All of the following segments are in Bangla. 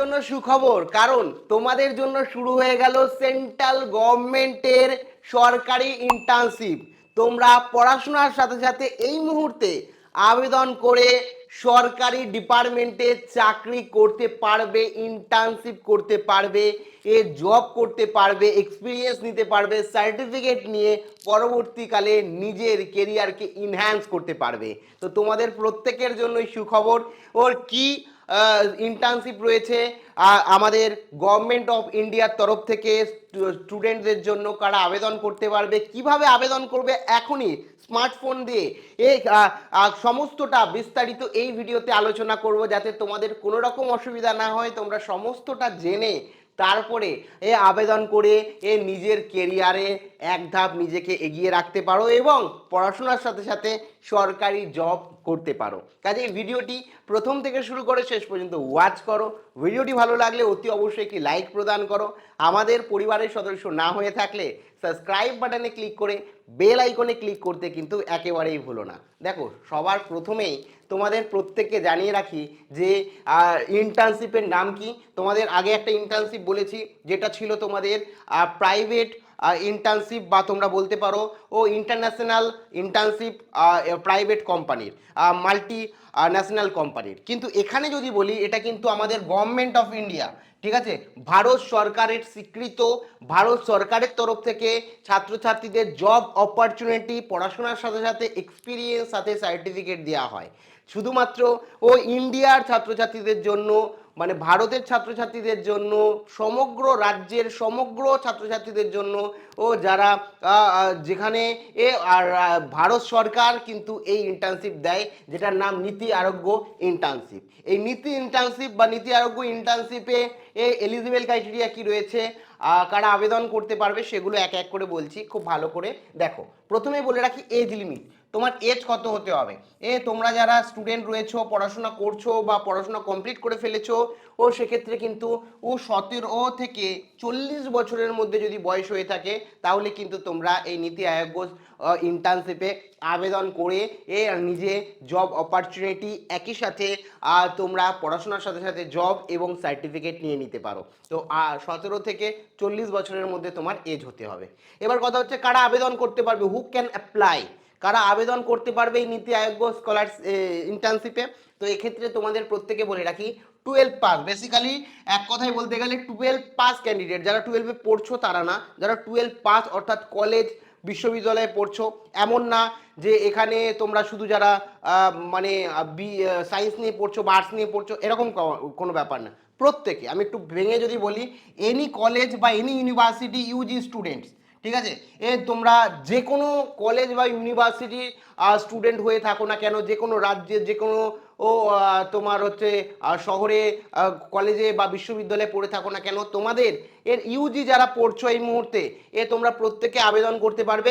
জন্য সুখবর, কারণ তোমাদের জন্য শুরু হয়ে গেল সেন্ট্রাল গভর্নমেন্টের সরকারি ইন্টার্নশিপ। তোমরা পড়াশোনার সাথে সাথে এই মুহূর্তে আবেদন করে সরকারি ডিপার্টমেন্টে চাকরি করতে পারবে, ইন্টার্নশিপ করতে পারবে, জব করতে পারবে, এক্সপিরিয়েন্স নিতে পারবে, সার্টিফিকেট নিয়ে পরবর্তীকালে নিজের কেরিয়ারকে ইনহ্যান্স করতে পারবে। তো তোমাদের প্রত্যেকের জন্যই সুখবর। ওর কি ইন্টার্নশিপ রয়েছে আমাদের গভর্নমেন্ট অফ ইন্ডিয়ার তরফ থেকে স্টুডেন্টদের জন্য, কারা আবেদন করতে পারবে, কিভাবে আবেদন করবে এখনই স্মার্টফোন দিয়ে, এই সমস্তটা বিস্তারিত এই ভিডিওতে আলোচনা করব, যাতে তোমাদের কোনো রকম অসুবিধা না হয়, তোমরা সমস্তটা জেনে তারপরে আবেদন করে নিজের কেরিয়ারে এক ধাপ নিজেকে এগিয়ে রাখতে পারো এবং পড়াশোনার সাথে সাথে সরকারি জব করতে পারো। কাজে ভিডিওটি প্রথম থেকে শুরু করে শেষ পর্যন্ত ওয়াচ করো। ভিডিওটি ভালো লাগলে অতি অবশ্যই একটি লাইক প্রদান করো। আমাদের পরিবারের সদস্য না হয়ে থাকলে সাবস্ক্রাইব বাটনে ক্লিক করে বেল আইকনে ক্লিক করতে কিন্তু একেবারেই ভুলো না। দেখো, সবার প্রথমেই তোমাদের প্রত্যেককে জানিয়ে রাখি যে ইন্টার্নশিপের নাম কি। তোমাদের আগে একটা ইন্টার্নশিপ বলেছি, যেটা ছিল তোমাদের প্রাইভেট ইন্টার্নশিপ, বা তোমরা বলতে পারো ইন্টারন্যাশনাল ইন্টার্নশিপ প্রাইভেট কোম্পানির, মাল্টি ন্যাশনাল কোম্পানির। কিন্তু এখানে যদি বলি, এটা কিন্তু আমাদের গভর্নমেন্ট অফ ইন্ডিয়া, ঠিক আছে, ভারত সরকারের স্বীকৃত, ভারত সরকারের তরফ থেকে ছাত্রছাত্রীদের জব অপরচুনিটি, পড়াশোনার সাথে সাথে এক্সপিরিয়েন্স, সাথে সার্টিফিকেট দেওয়া হয় শুধুমাত্র ইন্ডিয়ার ছাত্রছাত্রীদের জন্য, মানে ভারতের ছাত্রছাত্রীদের জন্য, সমগ্র রাজ্যের সমগ্র ছাত্রছাত্রীদের জন্য, যারা যেখানে ভারত সরকার কিন্তু এই ইন্টার্নশিপ দেয়, যেটার নাম নীতি আরোগ্য ইন্টার্নশিপ। এই নীতি ইন্টার্নশিপ বা নীতি আরোগ্য ইন্টার্নশিপে এলিজিবল ক্রাইটেরিয়া কি রয়েছে, কারা আবেদন করতে পারবে, সেগুলো এক এক করে বলছি, খুব ভালো করে দেখো। প্রথমে বলে রাখি এজ লিমিট। তোমার এজ কত হতে হবে? তোমরা যারা স্টুডেন্ট রয়েছো, পড়াশোনা করছো বা পড়াশোনা কমপ্লিট করে ফেলেছো, সেক্ষেত্রে কিন্তু 17 থেকে 40 বছরের মধ্যে যদি বয়স হয়ে থাকে, তাহলে কিন্তু তোমরা এই নীতি আয়োগ ইন্টার্নশিপে আবেদন করে নিজে জব অপরচুনিটি, একই সাথে তোমরা পড়াশোনার সাথে সাথে জব এবং সার্টিফিকেট নিয়ে নিতে পারো। তো 17 থেকে 40 বছরের মধ্যে তোমার এজ হতে হবে। এবার কথা হচ্ছে, কারা আবেদন করতে পারবে, হু ক্যান অ্যাপ্লাই, কারা আবেদন করতে পারবে এই নীতি আয়োগ স্কলার ইন্টার্নশিপে। তো এক্ষেত্রে তোমাদের প্রত্যেকে বলে রাখি 12 পাস, বেসিক্যালি এক কথায় বলতে গেলে 12 পাস ক্যান্ডিডেট, যারা 12-এ পড়ছো তারা না, যারা 12 পাস অর্থাৎ কলেজ বিশ্ববিদ্যালয়ে পড়ছো, এমন না যে এখানে তোমরা শুধু যারা মানে সায়েন্স নিয়ে পড়ছো বা আর্টস নিয়ে পড়ছো, এরকম কোনো ব্যাপার না। প্রত্যেকে, আমি একটু ভেঙে যদি বলি, এনি কলেজ বা এনি ইউনিভার্সিটি ইউজি স্টুডেন্টস, ঠিক আছে, তোমরা যে কোনো কলেজ বা ইউনিভার্সিটি স্টুডেন্ট হয়ে থাকো না কেন, যে কোনো রাজ্যের যে কোনো তোমার হচ্ছে শহরে কলেজে বা বিশ্ববিদ্যালয়ে পড়ে থাকো না কেন, তোমাদের ইউজি যারা পড়ছো এই মুহূর্তে, তোমরা প্রত্যেকে আবেদন করতে পারবে।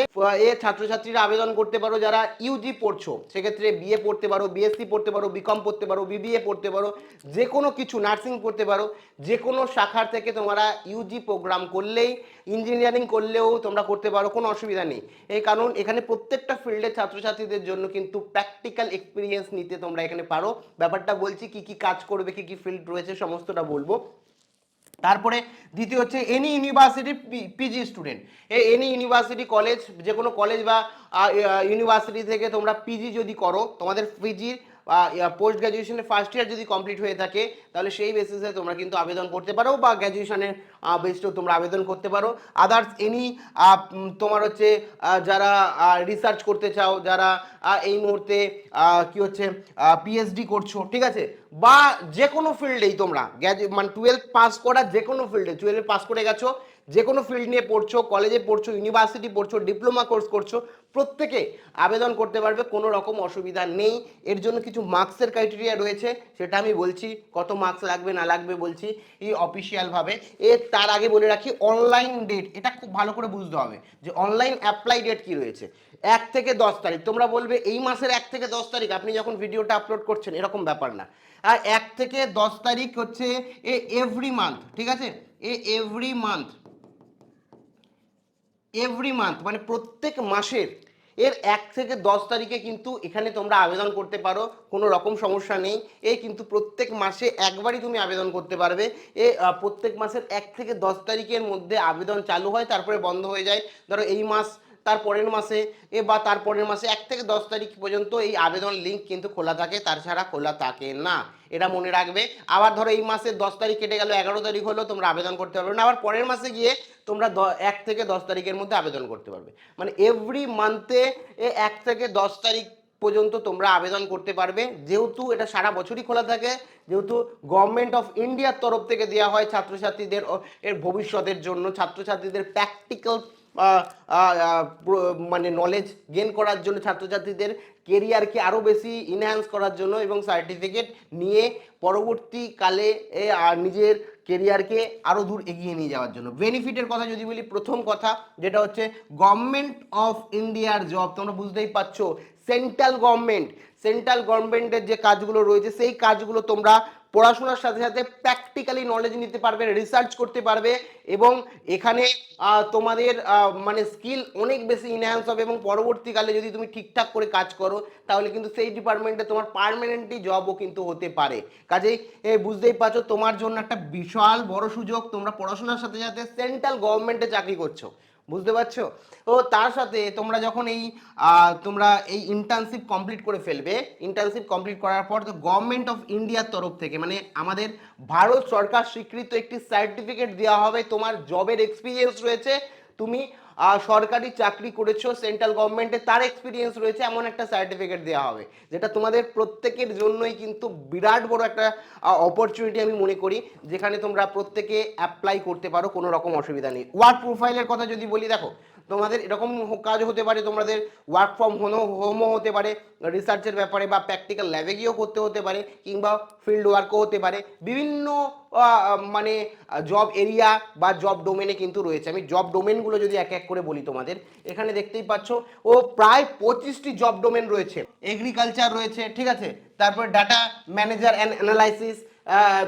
ছাত্রছাত্রীরা আবেদন করতে পারো যারা ইউজি পড়ছো, সেক্ষেত্রে বিএ পড়তে পারো, বিএসসি পড়তে পারো, বিকম পড়তে পারো, বিবিএ পড়তে পারো, যে কোনো কিছু, নার্সিং পড়তে পারো, যে কোনো শাখার থেকে তোমরা ইউজি প্রোগ্রাম করলেই, ইঞ্জিনিয়ারিং করলেও তোমরা করতে পারো, কোনো অসুবিধা নেই। কারণ এখানে প্রত্যেকটা ফিল্ডের ছাত্রছাত্রীদের জন্য কিন্তু প্র্যাকটিক্যাল এক্সপিরিয়েন্স নিতে তোমরা এখানে পারো। ব্যাপারটা বলছি, কি কি কাজ করবে, কি কি ফিল্ড রয়েছে, সমস্তটা বলবো। তারপরে দ্বিতীয় হচ্ছে any university PG student, any university college, যে কোনো কলেজ বা ইউনিভার্সিটি থেকে তোমরা পিজি যদি করো, তোমাদের পিজি পোস্ট গ্র্যাজুয়েশনের ফার্স্ট ইয়ার যদি কমপ্লিট হয়ে থাকে, তাহলে সেই বেসিসে তোমরা কিন্তু আবেদন করতে পারো, বা গ্র্যাজুয়েশনের বেসিসেও তোমরা আবেদন করতে পারো। আদার্স এনি তোমার হচ্ছে যারা রিসার্চ করতে চাও, যারা এই মুহূর্তে কি হচ্ছে পিএইচডি করছো, ঠিক আছে, বা যে কোনো ফিল্ডেই তোমরা মানে 12 পাস করা, যে কোনো ফিল্ডে 12 পাস করে গেছো, যে কোনো ফিল্ড নিয়ে পড়ছো, কলেজে পড়ছো, ইউনিভার্সিটি পড়ছো, ডিপ্লোমা কোর্স করছো, প্রত্যেকে আবেদন করতে পারবে, কোনো রকম অসুবিধা নেই। এর জন্য কিছু মার্কসের ক্রাইটেরিয়া রয়েছে, সেটা আমি বলছি, কত মার্কস লাগবে না লাগবে বলছি এই অফিসিয়ালভাবে। তার আগে বলে রাখি অনলাইন ডেট, এটা খুব ভালো করে বুঝতে হবে যে অনলাইন অ্যাপ্লাই ডেট কি রয়েছে। 1 থেকে 10 তারিখ, তোমরা বলবে এই মাসের 1 থেকে 10 তারিখ আপনি যখন ভিডিওটা আপলোড করছেন, এরকম ব্যাপার না। আর 1 থেকে 10 তারিখ হচ্ছে এভরি মান্থ, ঠিক আছে, এভরি মান্থ মানে প্রত্যেক মাসের এর 1 থেকে 10 তারিখে কিন্তু এখানে তোমরা আবেদন করতে পারো, কোনো রকম সমস্যা নেই। এই কিন্তু প্রত্যেক মাসে একবারই তুমি আবেদন করতে পারবে। প্রত্যেক মাসের 1 থেকে 10 তারিখের মধ্যে আবেদন চালু হয়, তারপরে বন্ধ হয়ে যায়। ধরো এই মাস, তার পরের মাসে বা তার পরের মাসে 1 থেকে 10 তারিখ পর্যন্ত এই আবেদন লিঙ্ক কিন্তু খোলা থাকে, তাছাড়া খোলা থাকে না, এটা মনে রাখবে। আবার ধরো এই মাসের 10 তারিখ কেটে গেল, 11 তারিখ হলো, তোমরা আবেদন করতে পারবে না, আবার পরের মাসে গিয়ে তোমরা 1 থেকে 10 তারিখের মধ্যে আবেদন করতে পারবে। মানে এভরি মান্থে 1 থেকে 10 তারিখ পর্যন্ত তোমরা আবেদন করতে পারবে। যেহেতু এটা সারা বছরই খোলা থাকে, যেহেতু গভর্নমেন্ট অফ ইন্ডিয়ার তরফ থেকে দেওয়া হয় ছাত্রছাত্রীদের এর ভবিষ্যতের জন্য, ছাত্রছাত্রীদের প্র্যাকটিক্যাল মানে নলেজ গেন করার জন্য, ছাত্রছাত্রীদের কেরিয়ারকে আরও বেশি ইনহ্যান্স করার জন্য এবং সার্টিফিকেট নিয়ে পরবর্তীকালে নিজের কেরিয়ারকে আরও দূর এগিয়ে নিয়ে যাওয়ার জন্য। বেনিফিটের কথা যদি বলি, প্রথম কথা যেটা হচ্ছে গভর্নমেন্ট অফ ইন্ডিয়ার জব, তোমরা বুঝতেই পারছো সেন্ট্রাল গভর্নমেন্টের যে কাজগুলো রয়েছে সেই কাজগুলো তোমরা পড়াশোনার সাথে সাথে প্র্যাকটিক্যালি নলেজ নিতে পারবে, রিসার্চ করতে পারবে, এবং এখানে তোমাদের মানে স্কিল অনেক বেশি ইনহ্যান্স হবে, এবং পরবর্তীকালে যদি তুমি ঠিকঠাক করে কাজ করো তাহলে কিন্তু সেই ডিপার্টমেন্টে তোমার পার্মানেন্টলি জবও কিন্তু হতে পারে। কাজেই বুঝতেই পারছো তোমার জন্য একটা বিশাল বড় সুযোগ, তোমরা পড়াশোনার সাথে সাথে সেন্ট্রাল গভর্নমেন্টে চাকরি করছো, বুঝতে পারছো। ও তার সাথে তোমরা যখন তোমরা এই ইন্টার্নশিপ কমপ্লিট করে ফেলবে, ইন্টার্নশিপ কমপ্লিট করার পর তো গভর্নমেন্ট অফ ইন্ডিয়ার তরফ থেকে, মানে আমাদের ভারত সরকার স্বীকৃত একটি সার্টিফিকেট দেওয়া হবে, তোমার জবের এক্সপিরিয়েন্স রয়েছে, তুমি সরকারি চাকরি করেছো সেন্ট্রাল গভর্নমেন্টে, তার এক্সপিরিয়েন্স রয়েছে, এমন একটা সার্টিফিকেট দেওয়া হবে, যেটা তোমাদের প্রত্যেকের জন্যই কিন্তু বিরাট বড় একটা অপরচুনিটি আমি মনে করি, যেখানে তোমরা প্রত্যেকে অ্যাপ্লাই করতে পারো, কোনো রকম অসুবিধা নেই। ওয়ার্ক প্রোফাইলের কথা যদি বলি, দেখো তোমাদের এরকম কাজ হতে পারে, তোমাদের ওয়ার্ক ফ্রম হোমও হতে পারে, রিসার্চের ব্যাপারে বা প্র্যাকটিক্যাল ল্যাবে গিয়েও করতে হতে পারে, কিংবা ফিল্ড ওয়ার্কও হতে পারে, বিভিন্ন মানে জব এরিয়া বা জব ডোমেনে কিন্তু রয়েছে। আমি জব ডোমেনগুলো যদি এক এক করে বলি তোমাদের, এখানে দেখতেই পাচ্ছ ও প্রায় 25টি জব ডোমেন রয়েছে। এগ্রিকালচার রয়েছে, ঠিক আছে, তারপরে ডাটা ম্যানেজার অ্যান্ড অ্যানালাইসিস,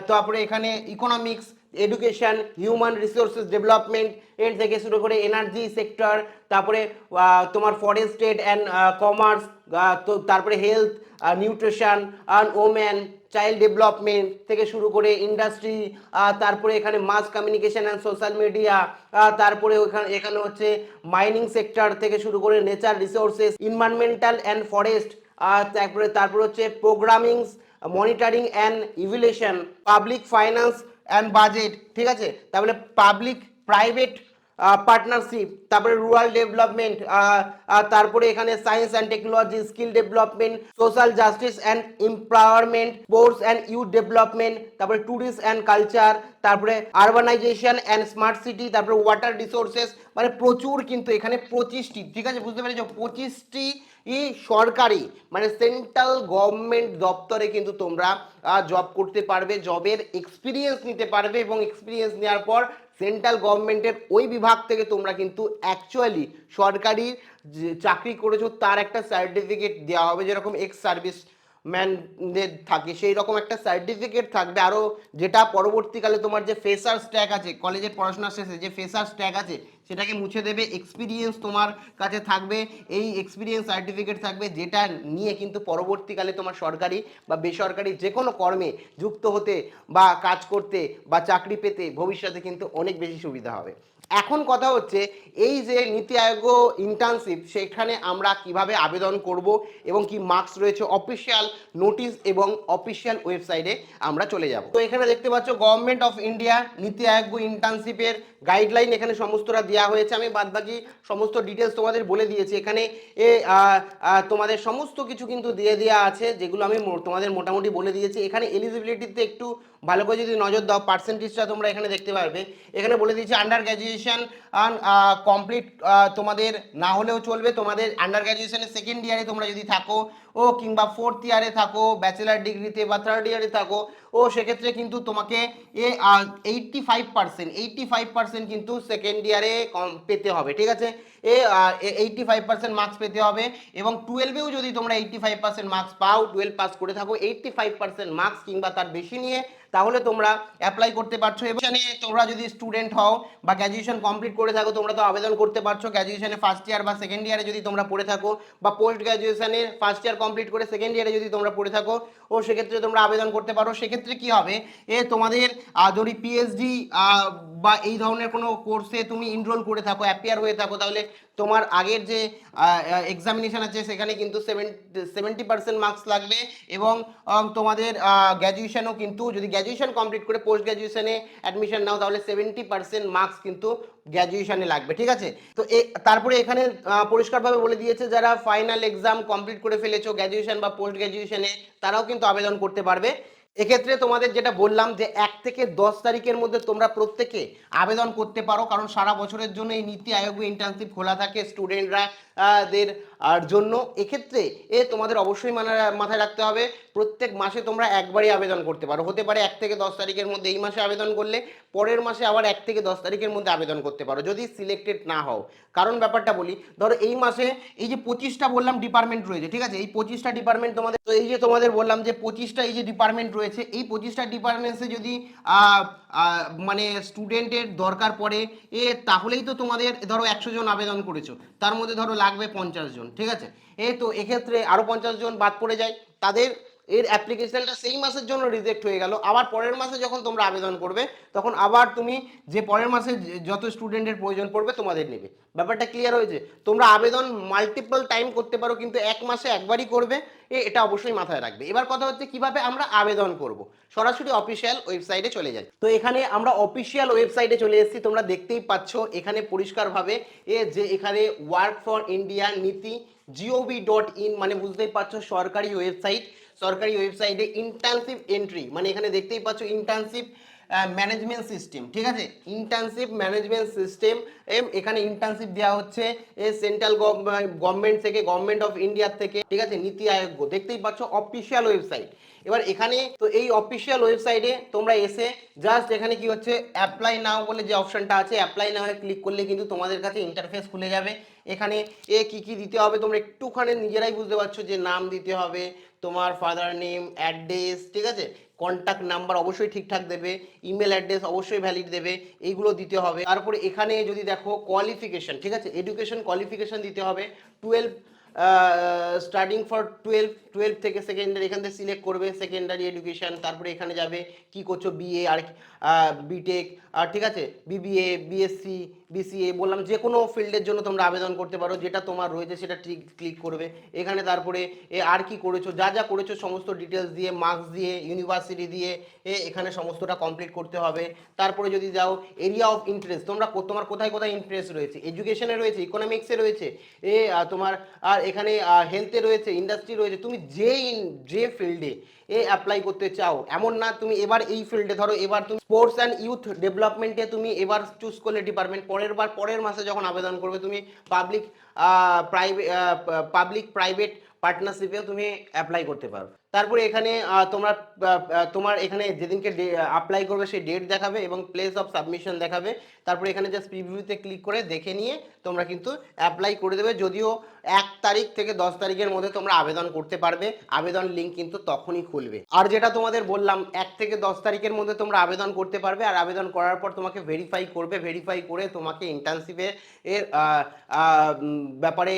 তারপরে এখানে economics, education, human resources development, এর থেকে শুরু করে এনার্জি সেক্টর, তারপরে তোমার ফরেস্ট ট্রেড অ্যান্ড কমার্স, তো তারপরে health, nutrition and women, child development থেকে শুরু করে ইন্ডাস্ট্রি, তারপরে এখানে mass communication and social media, তারপরে এখানে হচ্ছে মাইনিং সেক্টর থেকে শুরু করে nature resources, environmental and forest, তারপরে হচ্ছে programming, monitoring and evaluation, public finance and budget, ঠিক আছে, তারপরে পাবলিক প্রাইভেট পার্টনারশিপ, তারপরে রুরাল ডেভেলপমেন্ট, তারপরে এখানে science and technology, skill development, social justice and empowerment, sports and youth development, তারপরে ট্যুরিস্ট অ্যান্ড কালচার, তারপরে আরবানাইজেশন অ্যান্ড স্মার্ট সিটি, তারপরে ওয়াটার রিসোর্সেস, মানে প্রচুর কিন্তু এখানে 25টি, ঠিক আছে, বুঝতে পেরেছো, 25টি সরকারি মানে সেন্ট্রাল গভর্নমেন্ট দপ্তরে কিন্তু তোমরা জব করতে পারবে, জবের এক্সপিরিয়েন্স নিতে পারবে, এবং এক্সপিরিয়েন্স নেওয়ার পর সেন্ট্রাল গভর্নমেন্টের ওই বিভাগ থেকে তোমরা কিন্তু অ্যাকচুয়ালি সরকারি যে চাকরি করেছো তার একটা সার্টিফিকেট দেওয়া হবে, যেরকম এক্স সার্ভিস ম্যানদের থাকে সেই রকম একটা সার্টিফিকেট থাকবে। আরও যেটা পরবর্তীকালে তোমার যে ফ্রেশার্স ট্যাগ আছে, কলেজের পড়াশোনার শেষে যে ফ্রেশার্স ট্যাগ আছে সেটাকে মুছে দেবে, এক্সপিরিয়েন্স তোমার কাছে থাকবে, এই এক্সপিরিয়েন্স সার্টিফিকেট থাকবে, যেটা নিয়ে কিন্তু পরবর্তীকালে তোমার সরকারি বা বেসরকারি যে কোনো কর্মে যুক্ত হতে বা কাজ করতে বা চাকরি পেতে ভবিষ্যতে কিন্তু অনেক বেশি সুবিধা হবে। এখন কথা হচ্ছে এই যে নীতি আয়োগ ইন্টার্নশিপ, সেখানে আমরা কিভাবে আবেদন করব এবং কি মার্কস রয়েছে, অফিসিয়াল নোটিশ এবং অফিসিয়াল ওয়েবসাইটে আমরা চলে যাব। তো এখানে দেখতে পাচ্ছ গভর্নমেন্ট অফ ইন্ডিয়া নীতি আয়োগ ইন্টার্নশিপের গাইডলাইন এখানে সমস্তটা দেওয়া হয়েছে। আমি বাদবাকি সমস্ত ডিটেলস তোমাদের বলে দিয়েছি। এখানে তোমাদের সমস্ত কিছু কিন্তু দিয়ে দেওয়া আছে, যেগুলো আমি তোমাদের মোটামুটি বলে দিয়েছি। এখানে এলিজিবিলিটিতে একটু ভালো করে যদি নজর দাও, পার্সেন্টেজটা তোমরা এখানে দেখতে পারবে। এখানে বলে দিয়েছি আন্ডার গ্র্যাজুয়েশন কমপ্লিট তোমাদের না হলেও চলবে, তোমাদের আন্ডার গ্র্যাজুয়েশনের সেকেন্ড ইয়ারে তোমরা যদি থাকো, ও কিংবা ফোর্থ ইয়ারে থাকো, ব্যাচেলার ডিগ্রিতে বা থার্ড ইয়ারে থাকো, ও সেক্ষেত্রে কিন্তু তোমাকে 85% কিন্তু সেকেন্ড ইয়ারে পেতে হবে, ঠিক আছে। 85% মার্কস পেতে হবে। এবং টুয়েলভেও যদি তোমরা 85% মার্কস পাও, 12 পাস করে থাকো 85% মার্কস কিংবা তার বেশি নিয়ে, তাহলে তোমরা অ্যাপ্লাই করতে পারছো। এবং তোমরা যদি স্টুডেন্ট হও বা গ্র্যাজুয়েশন কমপ্লিট করে থাকো, তোমরা তো আবেদন করতে পারছো। গ্র্যাজুয়েশনে ফার্স্ট ইয়ার বা সেকেন্ড ইয়ারে যদি তোমরা পড়ে থাকো, বা পোস্ট গ্র্যাজুয়েশনে ফার্স্ট ইয়ার কমপ্লিট করে সেকেন্ড ইয়ারে যদি তোমরা পড়ে থাকো, ও সেক্ষেত্রে তোমরা আবেদন করতে পারো। সেক্ষেত্রে কি হবে, তোমাদের যদি পিএইচডি বা এই ধরনের কোনো কোর্সে তুমি এনরোল করে থাকো, অ্যাপিয়ার হয়ে থাকো, তাহলে তোমার আগের যে এক্সামিনেশন আছে সেখানে কিন্তু 70% মার্কস লাগবে। এবং তোমাদের গ্র্যাজুয়েশনও কিন্তু, যদি গ্র্যাজুয়েশন কমপ্লিট করে পোস্ট গ্র্যাজুয়েশনে অ্যাডমিশন নাও, তাহলে 70% মার্কস কিন্তু গ্র্যাজুয়েশনে লাগবে, ঠিক আছে। তো তারপরে এখানে পরিষ্কারভাবে বলে দিয়েছে যারা ফাইনাল এক্সাম কমপ্লিট করে ফেলেছো গ্র্যাজুয়েশন বা পোস্ট গ্র্যাজুয়েশনে, তারাও কিন্তু আবেদন করতে পারবে। এক্ষেত্রে তোমাদের যেটা বললাম যে 1 থেকে 10 তারিখের মধ্যে তোমরা প্রত্যেকে আবেদন করতে পারো, কারণ সারা বছরের জন্য এই নীতি আয়োগ ইন্টার্নশিপ খোলা থাকে স্টুডেন্টরা দের জন্য। এক্ষেত্রে তোমাদের অবশ্যই মাথায় রাখতে হবে প্রত্যেক মাসে তোমরা একবারই আবেদন করতে পারো। হতে পারে 1 থেকে 10 তারিখের মধ্যে এই মাসে আবেদন করলে, পরের মাসে আবার 1 থেকে 10 তারিখের মধ্যে আবেদন করতে পারো যদি সিলেক্টেড না হও। কারণ ব্যাপারটা বলি, ধরো এই মাসে এই যে 25টা বললাম ডিপার্টমেন্ট রয়েছে, ঠিক আছে, এই 25টা ডিপার্টমেন্ট তোমাদের, তো এই যে তোমাদের বললাম যে 25টা এই যে ডিপার্টমেন্ট রয়েছে, এই 25টা ডিপার্টমেন্টসে যদি মানে স্টুডেন্টের দরকার পড়ে, তাহলেই তো তোমাদের ধরো 100 জন আবেদন করেছো, তার মধ্যে ধরো লাগবে 50 জন, ঠিক আছে। তো এক্ষেত্রে আরো 50 জন বাদ পড়ে যায়, তাদের এর অ্যাপ্লিকেশনটা সেই মাসের জন্য রিজেক্ট হয়ে গেল। আবার পরের মাসে যখন তোমরা আবেদন করবে, তখন আবার তুমি যে পরের মাসে যত স্টুডেন্টের প্রয়োজন পড়বে তোমাদের নেবে। ব্যাপারটা ক্লিয়ার হয়েছে? তোমরা আবেদন মাল্টিপল টাইম করতে পারো, কিন্তু 1 মাসে একবারই করবে, এটা অবশ্যই মাথায় রাখবে। এবার কথা হচ্ছে কিভাবে আমরা আবেদন করব। সরাসরি অফিসিয়াল ওয়েবসাইটে চলে যাই। তো এখানে আমরা অফিসিয়াল ওয়েবসাইটে চলে এসেছি, তোমরা দেখতেই পাচ্ছ এখানে পরিষ্কারভাবে যে এখানে ওয়ার্ক ফর ইন্ডিয়া নীতি gov.in, মানে বুঝতেই পারছো সরকারি ওয়েবসাইট। সরকারি ওয়েবসাইটে ইন্টার্নশিপ এন্ট্রি, মানে এখানে দেখতেই পাচ্ছ ইন্টার্নশিপ ম্যানেজমেন্ট সিস্টেম, ঠিক আছে, ইন্টার্নশিপ ম্যানেজমেন্ট সিস্টেম। এখানে ইন্টার্নশিপ দেওয়া হচ্ছে সেন্ট্রাল গভর্নমেন্ট থেকে, গভর্নমেন্ট অফ ইন্ডিয়া থেকে, ঠিক আছে, নীতি আয়োগ, দেখতেই পাচ্ছ অফিসিয়াল ওয়েবসাইট। এবার এখানে তো এই অফিসিয়াল ওয়েবসাইটে তোমরা এসে জাস্ট এখানে কি হচ্ছে অ্যাপ্লাই নাও বলে যে অপশনটা আছে, অ্যাপ্লাই নাও ক্লিক করলে কিন্তু তোমাদের কাছে ইন্টারফেস খুলে যাবে। এখানে কি কি দিতে হবে তোমরা একটুখানি নিজেরাই বুঝতে পারছো, যে নাম দিতে হবে, তোমার ফাদার নেম, অ্যাড্রেস, ঠিক আছে, কন্ট্যাক্ট নাম্বার অবশ্যই ঠিকঠাক দেবে, ইমেল অ্যাড্রেস অবশ্যই ভ্যালিড দেবে, এইগুলো দিতে হবে। তারপরে এখানে যদি দেখো কোয়ালিফিকেশন, ঠিক আছে, এডুকেশন কোয়ালিফিকেশন দিতে হবে। 12 স্টার্টিং ফর 12 থেকে সেকেন্ডারি, এখান থেকে সিলেক্ট করবে সেকেন্ডারি এডুকেশন। তারপরে এখানে যাবে কি করছো, বিএ আর বিটেক, আর ঠিক আছে, বিবিএ, বিএসসি, বিসিএ, বললাম যে কোনো ফিল্ডের জন্য তোমরা আবেদন করতে পারো, যেটা তোমার রয়েছে সেটা ক্লিক করবে এখানে। তারপরে আর কি করেছো, যা যা করেছো সমস্ত ডিটেলস দিয়ে, মার্কস দিয়ে, ইউনিভার্সিটি দিয়ে এখানে সমস্তটা কমপ্লিট করতে হবে। তারপরে যদি যাও এরিয়া অফ ইন্টারেস্ট, তোমার কোথায় কোথায় ইন্টারেস্ট রয়েছে, এডুকেশনে রয়েছে, ইকোনমিক্সে রয়েছে, তোমার আর এখানে হেলথে রয়েছে, ইন্ডাস্ট্রি রয়েছে, তুমি যে ফিল্ডে অ্যাপ্লাই করতে চাও, এমন না তুমি এবার এই ফিল্ডে, ধরো এবার তুমি স্পোর্টস অ্যান্ড ইউথ ডেভেলপমেন্টে তুমি এবার চুজ করলে ডিপার্টমেন্ট, পরের মাসে যখন আবেদন করবে তুমি পাবলিক প্রাইভেট পার্টনারশিপেও তুমি অ্যাপ্লাই করতে পারো। তারপরে এখানে তোমার এখানে যেদিনকে অ্যাপ্লাই করবে সেই ডেট দেখাবে এবং প্লেস অফ সাবমিশন দেখাবে। তারপরে এখানে জাস্ট প্রিভিউতে ক্লিক করে দেখে নিয়ে তোমরা কিন্তু অ্যাপ্লাই করে দেবে। যদিও 1 তারিখ থেকে 10 তারিখের মধ্যে তোমরা আবেদন করতে পারবে, আবেদন লিঙ্ক কিন্তু তখনই খুলবে। আর যেটা তোমাদের বললাম 1 থেকে 10 তারিখের মধ্যে তোমরা আবেদন করতে পারবে, আর আবেদন করার পর তোমাকে ভেরিফাই করবে, ভেরিফাই করে তোমাকে ইন্টার্নশিপের ব্যাপারে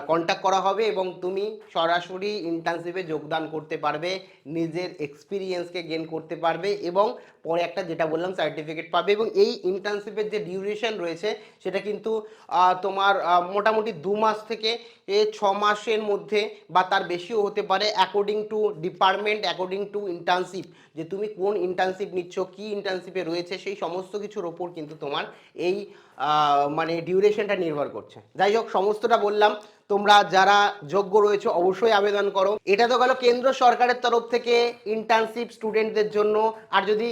কন্ট্যাক্ট করা হবে এবং তুমি সরাসরি ইন্টার্নশিপে যোগদান করতে পারবে, নিজের এক্সপিরিয়েন্সকে গেইন করতে পারবে এবং পরে একটা যেটা বললাম সার্টিফিকেট পাবে। এবং এই ইন্টার্নশিপের যে ডিউরেশন রয়েছে সেটা কিন্তু তোমার মোটামুটি 2 মাস থেকে 6 মাসের মধ্যে বা তার বেশিও হতে পারে, according to department, according to internship, যে তুমি কোন ইন্টার্নশিপ নিচ্ছ, কি ইন্টার্নশিপে রয়েছে, সেই সমস্ত কিছুর ওপর কিন্তু তোমার এই মানে ডিউরেশনটা নির্ভর করছে। যাই হোক, সমস্তটা বললাম। তোমরা যারা যোগ্য রয়েছে অবশ্যই আবেদন করো। এটা তো গেল কেন্দ্র সরকারের তরফ থেকে ইন্টার্নশিপ স্টুডেন্টদের জন্য। আর যদি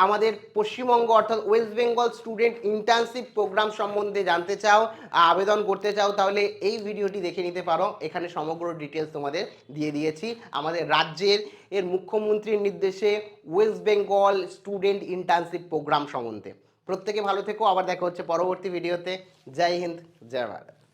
আমাদের পশ্চিমবঙ্গ অর্থাৎ West Bengal student internship programme সম্বন্ধে জানতে চাও, আবেদন করতে চাও, তাহলে এই ভিডিওটি দেখে নিতে পারো। এখানে সমগ্র ডিটেলস তোমাদের দিয়ে দিয়েছি আমাদের রাজ্যের মুখ্যমন্ত্রীর নির্দেশে West Bengal student internship programme সম্বন্ধে। প্রত্যেকে ভালো থেকো, আবার দেখা হচ্ছে পরবর্তী ভিডিওতে। জয় হিন্দ, জয় ভারত।